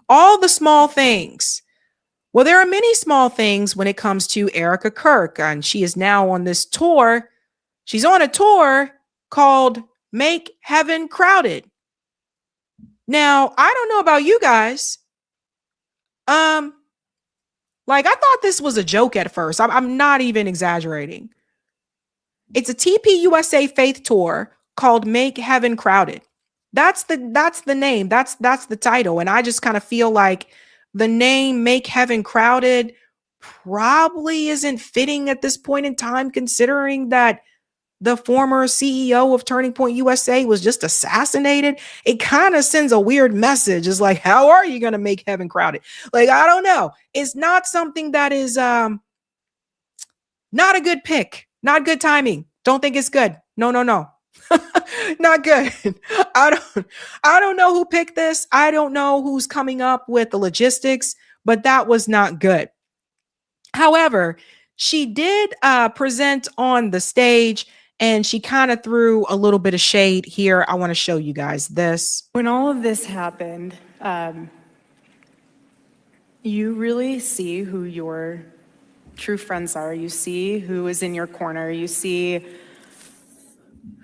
All the small things. Well, there are many small things when it comes to Erika Kirk, and she is now on this tour. She's on a tour called Make Heaven Crowded. Now, I don't know about you guys. Like, I thought this was a joke at first. I'm not even exaggerating. It's a TPUSA faith tour called Make Heaven Crowded. That's the name. That's the title. And I just kind of feel like the name Make Heaven Crowded probably isn't fitting at this point in time, considering that the former CEO of Turning Point USA was just assassinated. It kind of sends a weird message. It's like, how are you going to make heaven crowded? Like, I don't know. It's not something that is not a good pick, not good timing. Don't think it's good. No. Not good. I don't know who picked this. I don't know who's coming up with the logistics, but that was not good. However, she did present on the stage, and she kind of threw a little bit of shade here. I want to show you guys this. When all of this happened, you really see who your true friends are. You see who is in your corner. You see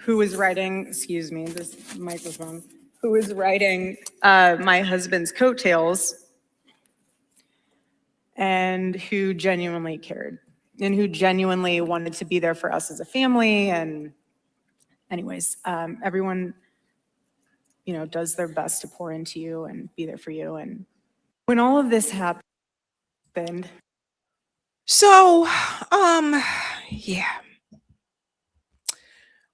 who is writing, excuse me, this microphone, who is writing my husband's coattails, and who genuinely cared and who genuinely wanted to be there for us as a family. And anyways, everyone, does their best to pour into you and be there for you. And when all of this happened. So, yeah.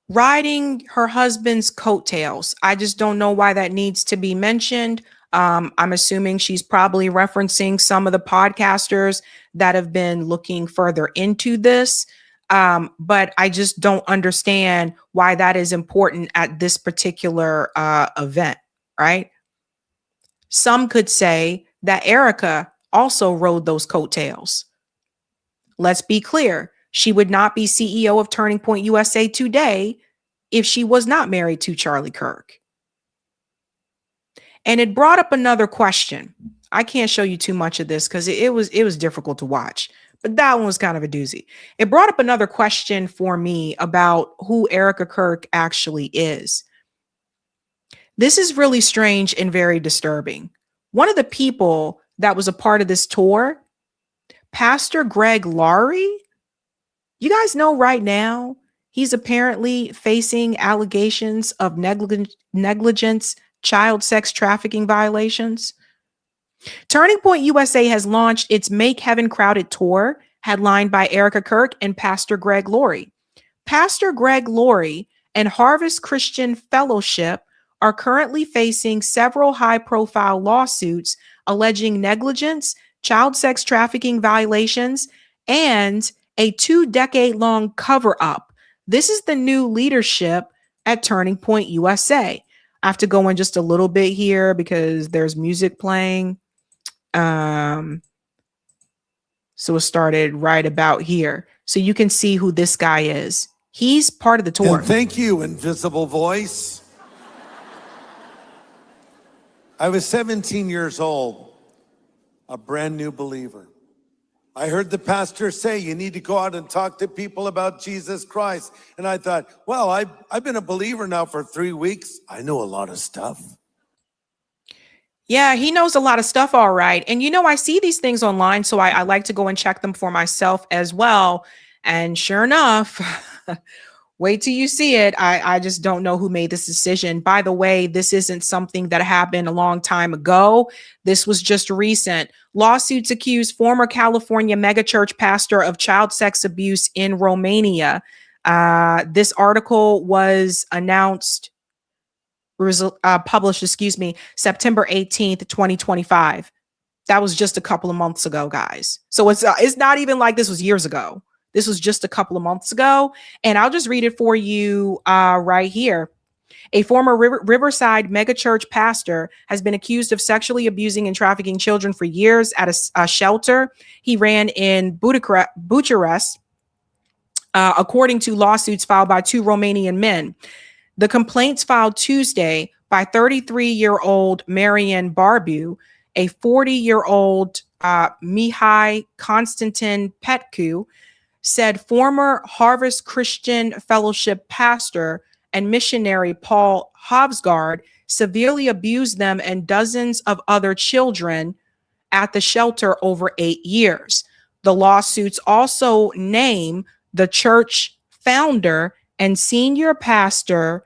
Riding her husband's coattails. I just don't know why that needs to be mentioned. I'm assuming she's probably referencing some of the podcasters that have been looking further into this. But I just don't understand why that is important at this particular event, right? Some could say that Erika also rode those coattails. Let's be clear. She would not be CEO of Turning Point USA today if she was not married to Charlie Kirk. And it brought up another question. I can't show you too much of this because it was difficult to watch, but that one was kind of a doozy. It brought up another question for me about who Erika Kirk actually is. This is really strange and very disturbing. One of the people that was a part of this tour, Pastor Greg Laurie, you guys know right now, he's apparently facing allegations of negligence, child sex trafficking violations. Turning Point USA has launched its Make Heaven Crowded tour, headlined by Erika Kirk and Pastor Greg Laurie. Pastor Greg Laurie and Harvest Christian Fellowship are currently facing several high-profile lawsuits alleging negligence, child sex trafficking violations, and a 2-decade-long cover-up. This is the new leadership at Turning Point USA. I have to go in just a little bit here because there's music playing. So it started right about here. So you can see who this guy is. He's part of the tour. And thank you, Invisible Voice. I was 17 years old, a brand new believer. I heard the pastor say, you need to go out and talk to people about Jesus Christ. And I thought, well, I've been a believer now for 3 weeks. I know a lot of stuff. Yeah, he knows a lot of stuff. All right. And, I see these things online, so I like to go and check them for myself as well. And sure enough, wait till you see it. I just don't know who made this decision. By the way, this isn't something that happened a long time ago. This was just recent. Lawsuits accuse former California megachurch pastor of child sex abuse in Romania. This article was published, September 18th, 2025. That was just a couple of months ago, guys. So it's not even like this was years ago. This was just a couple of months ago. And I'll just read it for you right here. A former Riverside megachurch pastor has been accused of sexually abusing and trafficking children for years at a shelter he ran in Bucharest, according to lawsuits filed by 2 Romanian men. The complaints filed Tuesday by 33-year-old Marian Barbu a 40-year-old Mihai Konstantin Petcu said former Harvest Christian Fellowship pastor and missionary Paul Hovsgard severely abused them and dozens of other children at the shelter over 8 years. The lawsuits also name the church founder and senior pastor.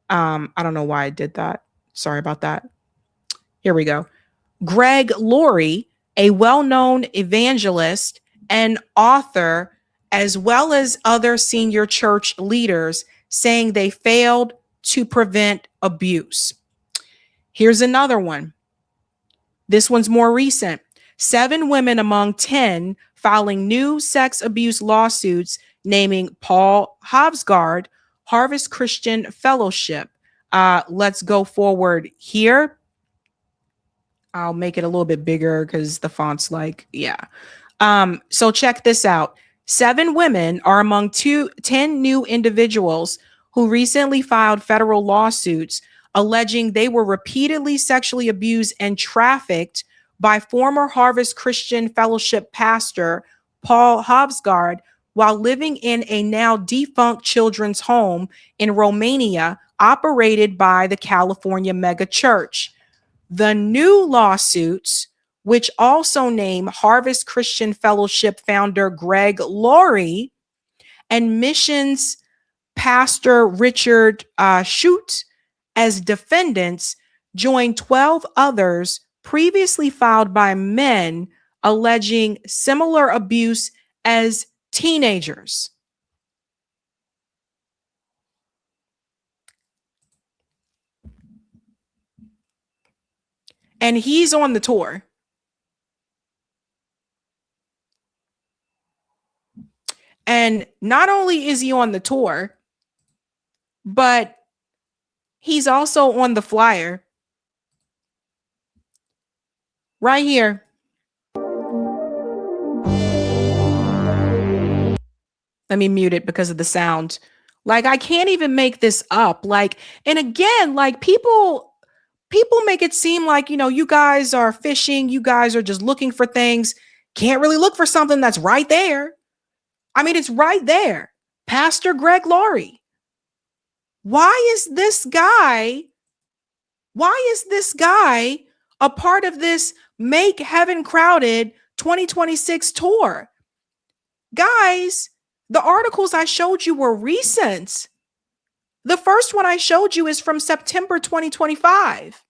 I don't know why I did that. Sorry about that. Here we go. Greg Laurie, a well-known evangelist and author, as well as other senior church leaders, saying they failed to prevent abuse. Here's another one. This one's more recent. 7 women among 10 filing new sex abuse lawsuits naming Paul Hovsgard, Harvest Christian Fellowship. Let's go forward here. I'll make it a little bit bigger because the font's like, yeah. So check this out. 7 women are among 10 new individuals who recently filed federal lawsuits alleging they were repeatedly sexually abused and trafficked by former Harvest Christian Fellowship pastor Paul Hovsgard while living in a now defunct children's home in Romania operated by the California mega church. The new lawsuits, which also name Harvest Christian Fellowship founder Greg Laurie and missions pastor Richard Schutt as defendants, join 12 others previously filed by men alleging similar abuse as teenagers. And he's on the tour. And not only is he on the tour, but he's also on the flyer. Right here. Let me mute it because of the sound. Like, I can't even make this up. Like, and again, like people make it seem like, you guys are fishing. You guys are just looking for things. Can't really look for something that's right there. I mean, it's right there. Pastor Greg Laurie. Why is this guy a part of this Make Heaven Crowded 2026 tour? Guys, the articles I showed you were recent. The first one I showed you is from September 2025.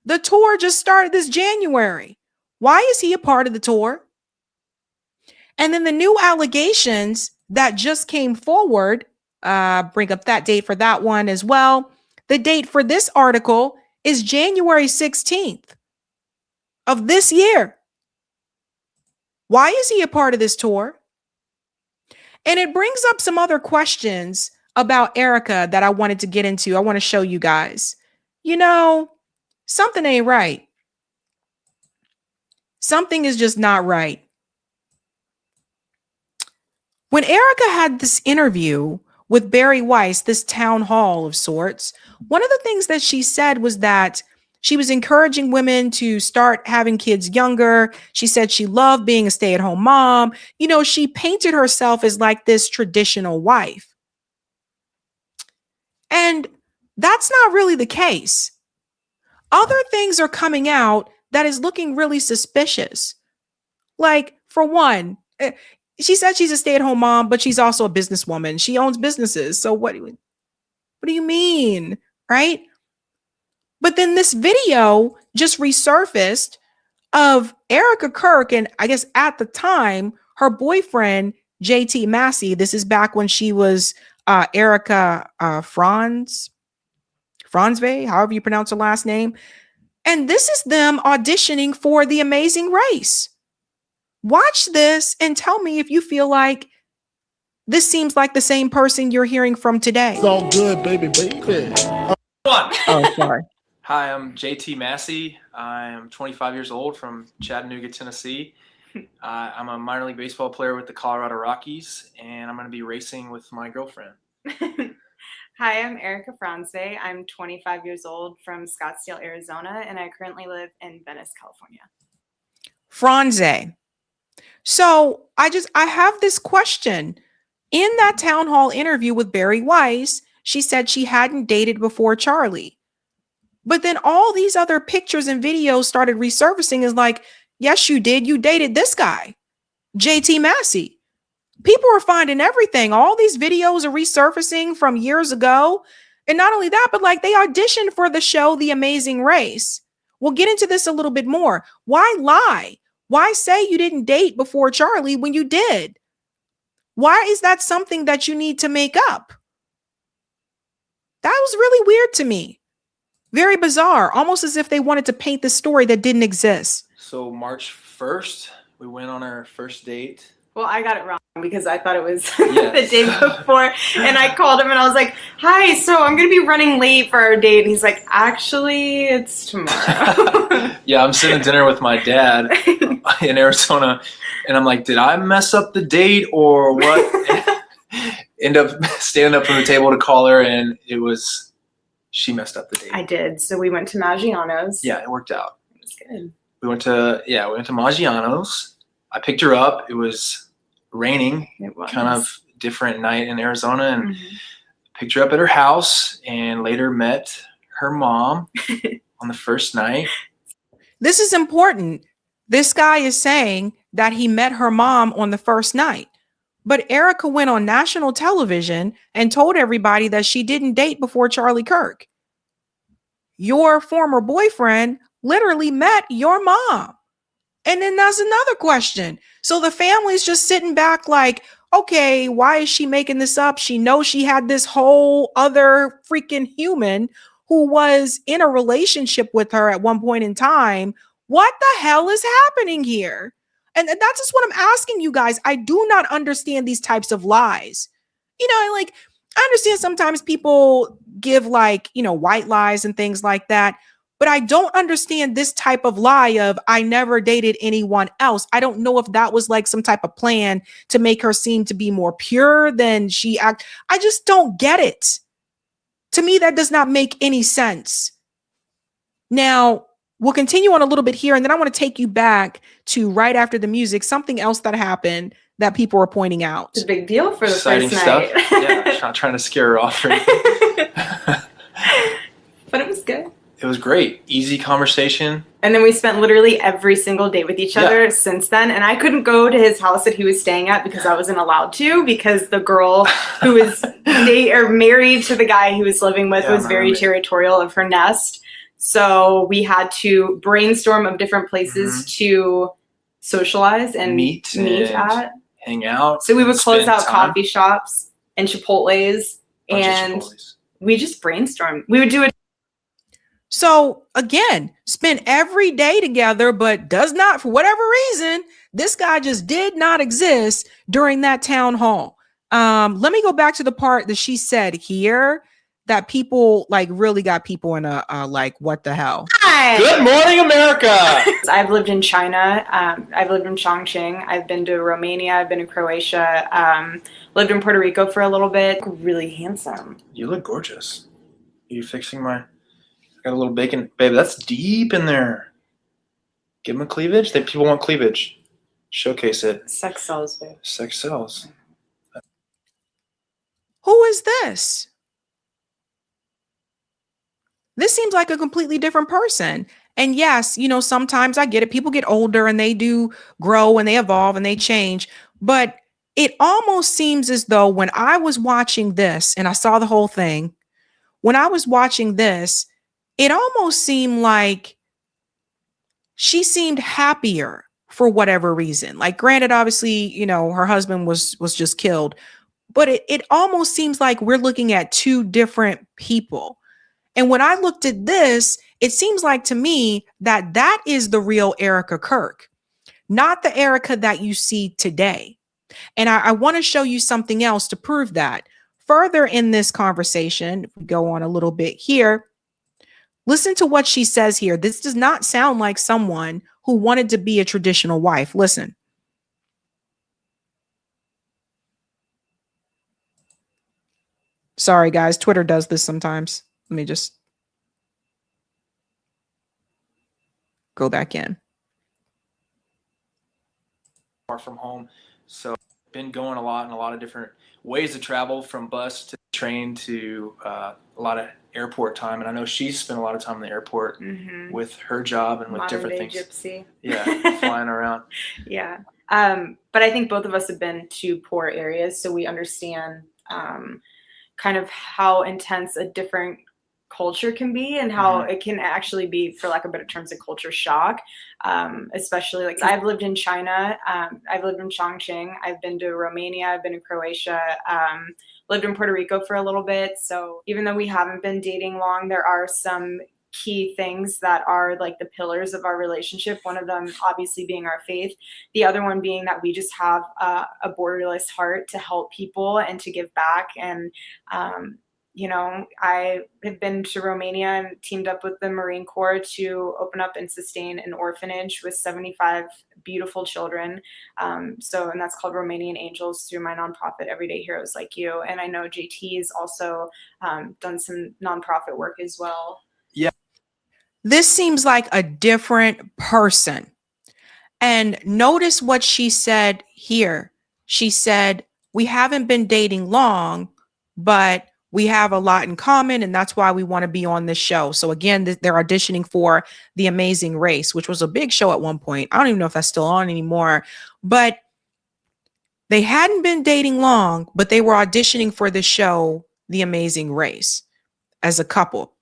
The tour just started this January. Why is he a part of the tour? And then the new allegations that just came forward, bring up that date for that one as well. The date for this article is January 16th of this year. Why is he a part of this tour? And it brings up some other questions about Erika that I wanted to get into. I want to show you guys. Something ain't right. Something is just not right. When Erika had this interview with Barry Weiss, this town hall of sorts, one of the things that she said was that she was encouraging women to start having kids younger. She said she loved being a stay-at-home mom. She painted herself as like this traditional wife. And that's not really the case. Other things are coming out that is looking really suspicious. Like, for one, she said she's a stay-at-home mom, but she's also a businesswoman. She owns businesses. So what do you mean? Right? But then this video just resurfaced of Erika Kirk, and I guess at the time, her boyfriend, JT Massey. This is back when she was Erika Franzve, however you pronounce her last name. And this is them auditioning for The Amazing Race. Watch this and tell me if you feel like this seems like the same person you're hearing from today. It's all good, baby. Oh, sorry. Hi, I'm JT Massey. I'm 25 years old from Chattanooga, Tennessee. I'm a minor league baseball player with the Colorado Rockies, and I'm going to be racing with my girlfriend. Hi, I'm Erika Franze. I'm 25 years old from Scottsdale, Arizona, and I currently live in Venice, California. Franze. So I have this question. In that town hall interview with Barry Weiss, she said she hadn't dated before Charlie. But then all these other pictures and videos started resurfacing as like, yes, you did. You dated this guy, JT Massey. People are finding everything. All these videos are resurfacing from years ago. And not only that, but like they auditioned for the show The Amazing Race. We'll get into this a little bit more. Why lie? Why say you didn't date before Charlie when you did? Why is that something that you need to make up? That was really weird to me. Very bizarre, almost as if they wanted to paint this story that didn't exist. So March 1st, we went on our first date. Well, I got it wrong because I thought it was Yes. the day before, and I called him and I was like, "Hi, so I'm gonna be running late for our date," and he's like, "Actually, it's tomorrow." Yeah, I'm sitting at dinner with my dad in Arizona, and I'm like, did I mess up the date or what? End up standing up from the table to call her, and she messed up the date. I did. So we went to Maggiano's. Yeah, it worked out. It was good. We went to Maggiano's. I picked her up. It was raining, It was kind of different night in Arizona, and Mhm. picked her up at her house, and later met her mom on the first night. This is important. This guy is saying that he met her mom on the first night. But Erika went on national television and told everybody that she didn't date before Charlie Kirk. Your former boyfriend literally met your mom. And then that's another question. So the family's just sitting back like, okay, why is she making this up? She knows she had this whole other freaking human who was in a relationship with her at one point in time. What the hell is happening here? And that's just what I'm asking you guys. I do not understand these types of lies. Like I understand sometimes people give like, white lies and things like that. But I don't understand this type of lie of I never dated anyone else. I don't know if that was like some type of plan to make her seem to be more pure than she act. I just don't get it. To me, that does not make any sense. Now, we'll continue on a little bit here, and then I want to take you back to right after the music, something else that happened that people are pointing out. It's a big deal for the Exciting first stuff. night. Yeah, I'm not trying to scare her off or anything. But it was good. It was great. Easy conversation. And then we spent literally every single day with each other since then. And I couldn't go to his house that he was staying at because I wasn't allowed to, because the girl who was married to the guy he was living with was very territorial of her nest. So we had to brainstorm of different places to socialize and meet at. Hang out. So we would close out time. coffee shops and Chipotle's, and we just brainstormed. We would do it. So again, spend every day together, but does not, for whatever reason, this guy just did not exist during that town hall. Let me go back to the part that she said here that people like really got people in a like, what the hell? Hi. Good morning, America. I've lived in China. I've lived in Chongqing. I've been to Romania. I've been to Croatia. Lived in Puerto Rico for a little bit. Really handsome. You look gorgeous. Are you fixing my... Got a little bacon. Baby, that's deep in there. Give them a cleavage. People want cleavage. Showcase it. Sex sells, babe. Sex sells. Who is this? This seems like a completely different person. And yes, sometimes I get it. People get older and they do grow and they evolve and they change. But it almost seems as though when I was watching this and I saw the whole thing, when I was watching this, it almost seemed like she seemed happier for whatever reason. Like, granted, obviously, her husband was just killed, but it almost seems like we're looking at two different people. And when I looked at this, it seems like to me that is the real Erika Kirk, not the Erika that you see today. And I want to show you something else to prove that. Further in this conversation, if we go on a little bit here, listen to what she says here. This does not sound like someone who wanted to be a traditional wife. Listen. Sorry, guys. Twitter does this sometimes. Let me just go back in. Far from home. So been going a lot in a lot of different ways to travel, from bus to train to a lot of airport time. And I know she's spent a lot of time in the airport with her job and with Modern different day things. gypsy. Yeah, flying around. Yeah. But I think both of us have been to poor areas, so we understand kind of how intense a different culture can be and how it can actually be, for lack of better terms, a culture shock. Especially like I've lived in China, I've lived in Chongqing, I've been to Romania, I've been to Croatia, lived in Puerto Rico for a little bit. So even though we haven't been dating long, there are some key things that are like the pillars of our relationship. One of them obviously being our faith. The other one being that we just have a borderless heart to help people and to give back. And, you know, I have been to Romania and teamed up with the Marine Corps to open up and sustain an orphanage with 75 beautiful children. And that's called Romanian Angels through my nonprofit, Everyday Heroes Like You. And I know JT has also done some nonprofit work as well. Yeah. This seems like a different person. And notice what she said here. She said, we haven't been dating long, but we have a lot in common, and that's why we want to be on this show. So again, they're auditioning for The Amazing Race, which was a big show at one point. I don't even know if that's still on anymore, but they hadn't been dating long, but they were auditioning for the show, The Amazing Race, as a couple.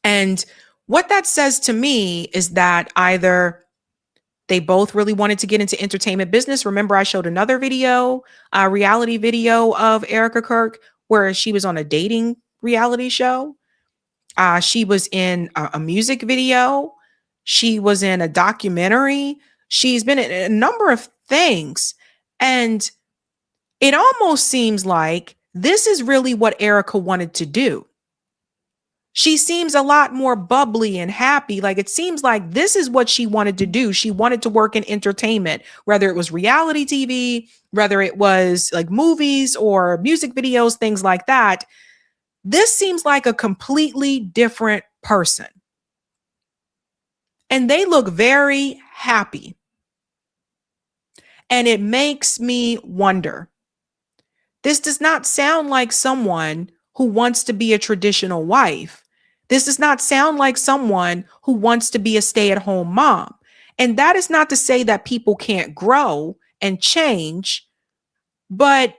And what that says to me is that either they both really wanted to get into entertainment business. Remember, I showed another video, a reality video of Erika Kirk, where she was on a dating reality show. She was in a music video. She was in a documentary. She's been in a number of things. And it almost seems like this is really what Erika wanted to do. She seems a lot more bubbly and happy. Like, it seems like this is what she wanted to do. She wanted to work in entertainment, whether it was reality TV, whether it was like movies or music videos, things like that. This seems like a completely different person. And they look very happy. And it makes me wonder. This does not sound like someone who wants to be a traditional wife. This does not sound like someone who wants to be a stay-at-home mom. And that is not to say that people can't grow and change, but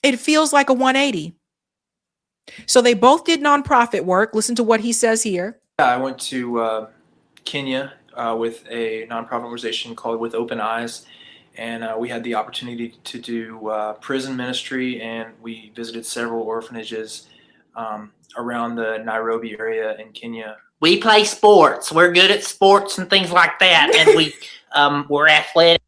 it feels like a 180. So they both did nonprofit work. Listen to what he says here. I went to Kenya with a nonprofit organization called With Open Eyes. And we had the opportunity to do prison ministry, and we visited several orphanages around the Nairobi area in Kenya. We play sports. We're good at sports and things like that, and we're athletic.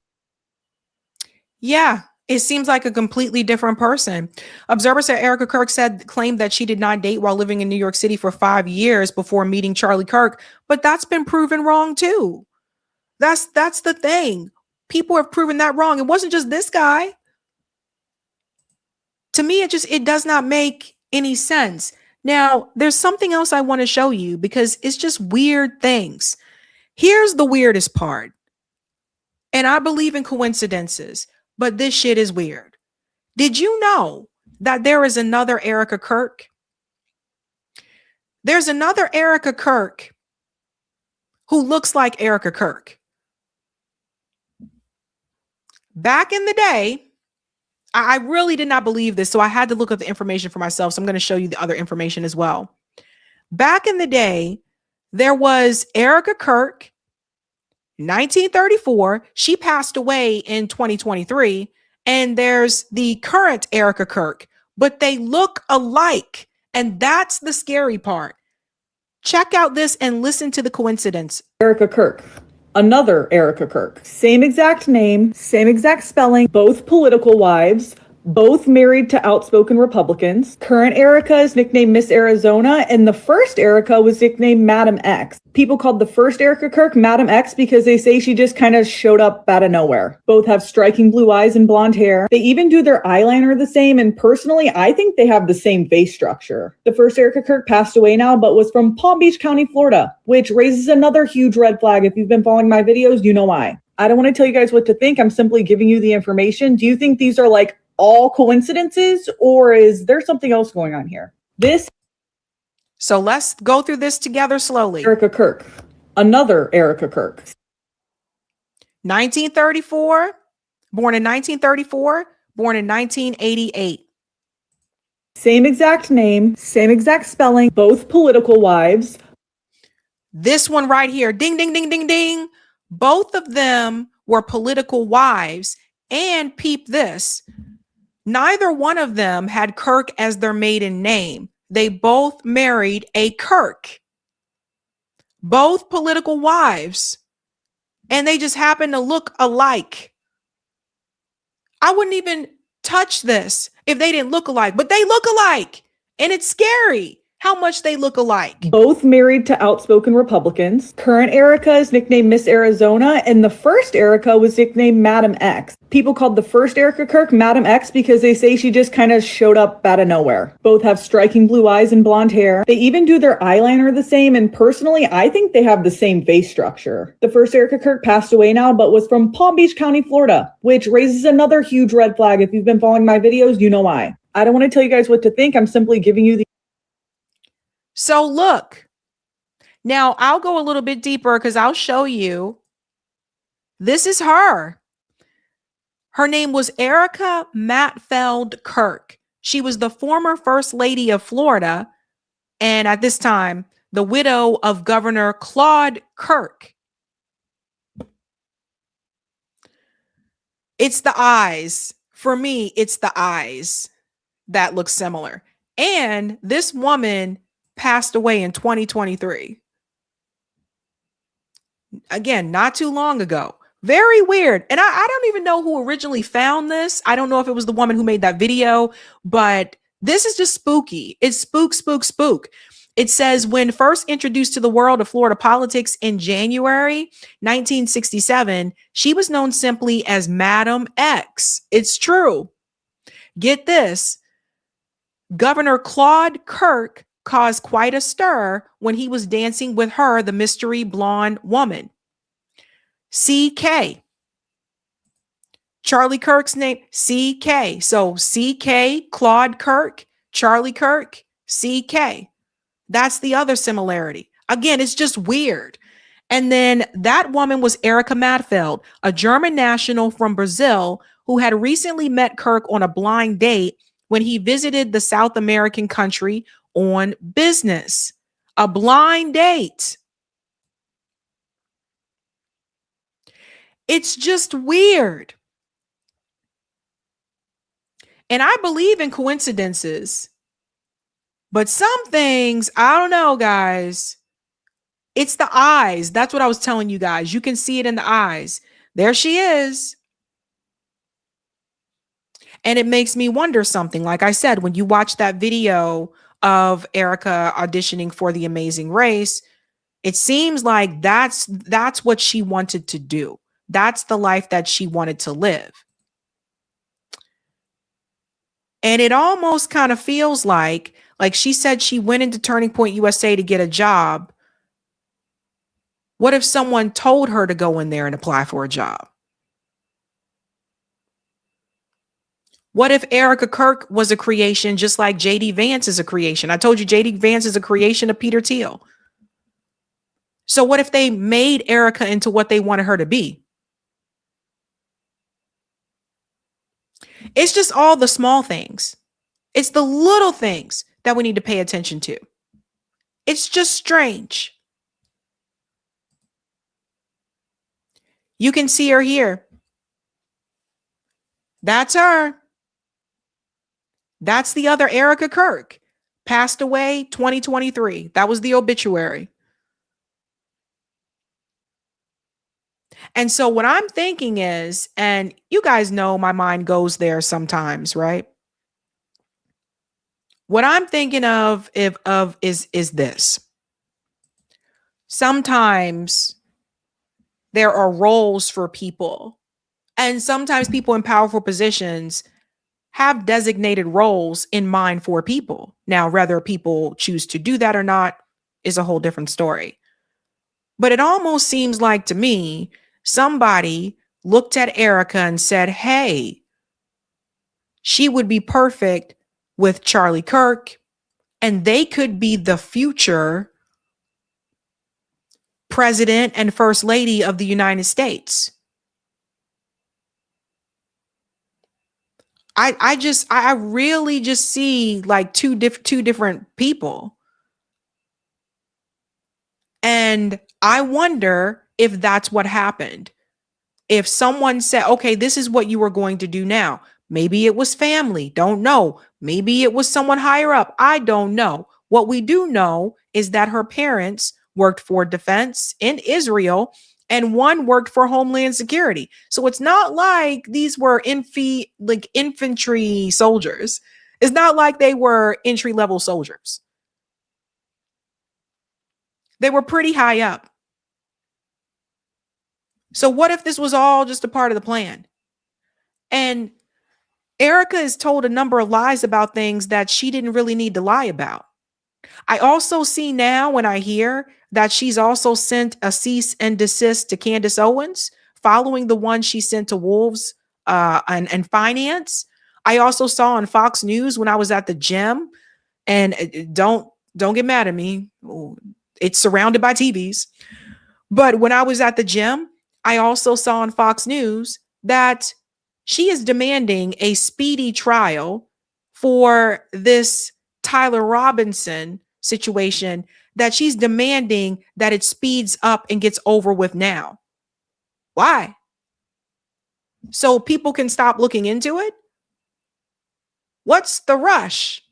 Yeah, it seems like a completely different person. Observers said Erika Kirk claimed that she did not date while living in New York City for 5 years before meeting Charlie Kirk, but that's been proven wrong too. That's the thing. People have proven that wrong. It wasn't just this guy. To me, it does not make any sense. Now, there's something else I want to show you because it's just weird things. Here's the weirdest part. And I believe in coincidences, but this shit is weird. Did you know that there is another Erika Kirk? There's another Erika Kirk who looks like Erika Kirk. Back in the day, I really did not believe this, so I had to look up the information for myself. So I'm going to show you the other information as well. Back in the day, there was Erika Kirk, 1934. She passed away in 2023. And there's the current Erika Kirk, but they look alike. And that's the scary part. Check out this and listen to the coincidence. Erika Kirk. Another Erika Kirk. Same exact name, same exact spelling, both political wives, both married to outspoken Republicans. Current Erika is nicknamed Miss Arizona, and the first Erika was nicknamed Madam X. People called the first Erika Kirk Madam X because they say she just kind of showed up out of nowhere. Both have striking blue eyes and blonde hair. They even do their eyeliner the same, and personally, I think they have the same face structure. The first Erika Kirk passed away now, but was from Palm Beach County, Florida, which raises another huge red flag. If you've been following my videos, you know why. I don't want to tell you guys what to think. I'm simply giving you the information. Do you think these are like all coincidences, or is there something else going on here? So let's go through this together slowly. Erika Kirk, another Erika Kirk. 1934, born in 1934, born in 1988. Same exact name, same exact spelling, both political wives. This one right here, ding, ding, ding, ding, ding. Both of them were political wives, and peep this. Neither one of them had Kirk as their maiden name. They both married a Kirk. Both political wives. And they just happen to look alike. I wouldn't even touch this if they didn't look alike, but they look alike. And it's scary how much they look alike. Both married to outspoken Republicans. Current Erika is nicknamed Miss Arizona, and the first Erika was nicknamed Madam X. People called the first Erika Kirk Madam X because they say she just kind of showed up out of nowhere. Both have striking blue eyes and blonde hair. They even do their eyeliner the same, and personally, I think they have the same face structure. The first Erika Kirk passed away now, but was from Palm Beach County, Florida, which raises another huge red flag. If you've been following my videos, you know why. I don't want to tell you guys what to think. I'm simply giving you the So look, now I'll go a little bit deeper because I'll show you. This is her. Her name was Erika Matfeld Kirk. She was the former First Lady of Florida, and at this time, the widow of Governor Claude Kirk. It's the eyes. For me, it's the eyes that look similar. And this woman passed away in 2023. Again, not too long ago. Very weird. And I don't even know who originally found this. I don't know if it was the woman who made that video, but this is just spooky. It's spook, spook, spook. It says, when first introduced to the world of Florida politics in January 1967, she was known simply as Madam X. It's true. Get this. Governor Claude Kirk caused quite a stir when he was dancing with her, the mystery blonde woman. CK. Charlie Kirk's name, CK. So CK, Claude Kirk, Charlie Kirk, CK. That's the other similarity. Again, it's just weird. And then that woman was Erika Matfeld, a German national from Brazil who had recently met Kirk on a blind date when he visited the South American country on business. A blind date. It's just weird. And I believe in coincidences, but some things, I don't know, guys. It's the eyes. That's what I was telling you guys. You can see it in the eyes. There she is. And it makes me wonder something. Like I said, when you watch that video of Erika auditioning for The Amazing Race, it seems like that's what she wanted to do. That's the life that she wanted to live. And it almost kind of feels like she said she went into Turning Point USA to get a job. What if someone told her to go in there and apply for a job? What if Erika Kirk was a creation just like JD Vance is a creation? I told you JD Vance is a creation of Peter Thiel. So what if they made Erika into what they wanted her to be? It's just all the small things. It's the little things that we need to pay attention to. It's just strange. You can see her here. That's her. That's the other Erika Kirk. Passed away 2023. That was the obituary. And so what I'm thinking is, and you guys know my mind goes there sometimes, right? What I'm thinking of is this. Sometimes there are roles for people, and sometimes people in powerful positions have designated roles in mind for people. Now, whether people choose to do that or not is a whole different story. But it almost seems like to me, somebody looked at Erika and said, hey, she would be perfect with Charlie Kirk, and they could be the future president and first lady of the United States. I really just see like two different people. And I wonder if that's what happened. If someone said, okay, this is what you were going to do now. Maybe it was family. Don't know. Maybe it was someone higher up. I don't know. What we do know is that her parents worked for defense in Israel and one worked for Homeland Security. So it's not like these were infantry soldiers. It's not like they were entry level soldiers. They were pretty high up. So what if this was all just a part of the plan? And Erika is told a number of lies about things that she didn't really need to lie about. I also see now when I hear that she's also sent a cease and desist to Candace Owens following the one she sent to Wolves and Finance. I also saw on Fox News when I was at the gym, and don't get mad at me. It's surrounded by TVs. But when I was at the gym, I also saw on Fox News that she is demanding a speedy trial for this Tyler Robinson situation, that she's demanding that it speeds up and gets over with now. Why? So people can stop looking into it? What's the rush?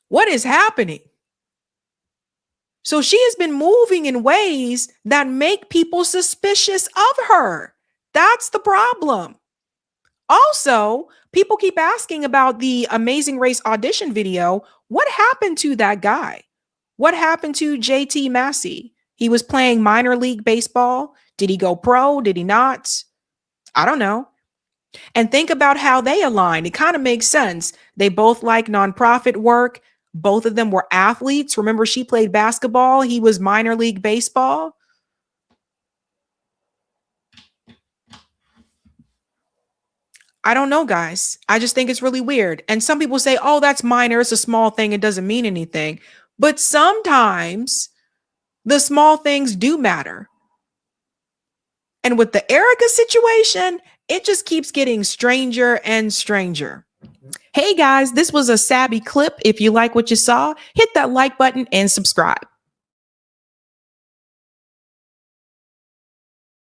What is happening? So she has been moving in ways that make people suspicious of her. That's the problem. Also, people keep asking about the Amazing Race audition video. What happened to that guy? What happened to JT Massey? He was playing minor league baseball. Did he go pro? Did he not? I don't know. And think about how they align. It kind of makes sense. They both like nonprofit work. Both of them were athletes. Remember, she played basketball. He was minor league baseball. I don't know, guys. I just think it's really weird. And some people say, oh, that's minor. It's a small thing. It doesn't mean anything. But sometimes the small things do matter. And with the Erika situation, it just keeps getting stranger and stranger. Hey guys, this was a Sabby clip. If you like what you saw, hit that like button and subscribe.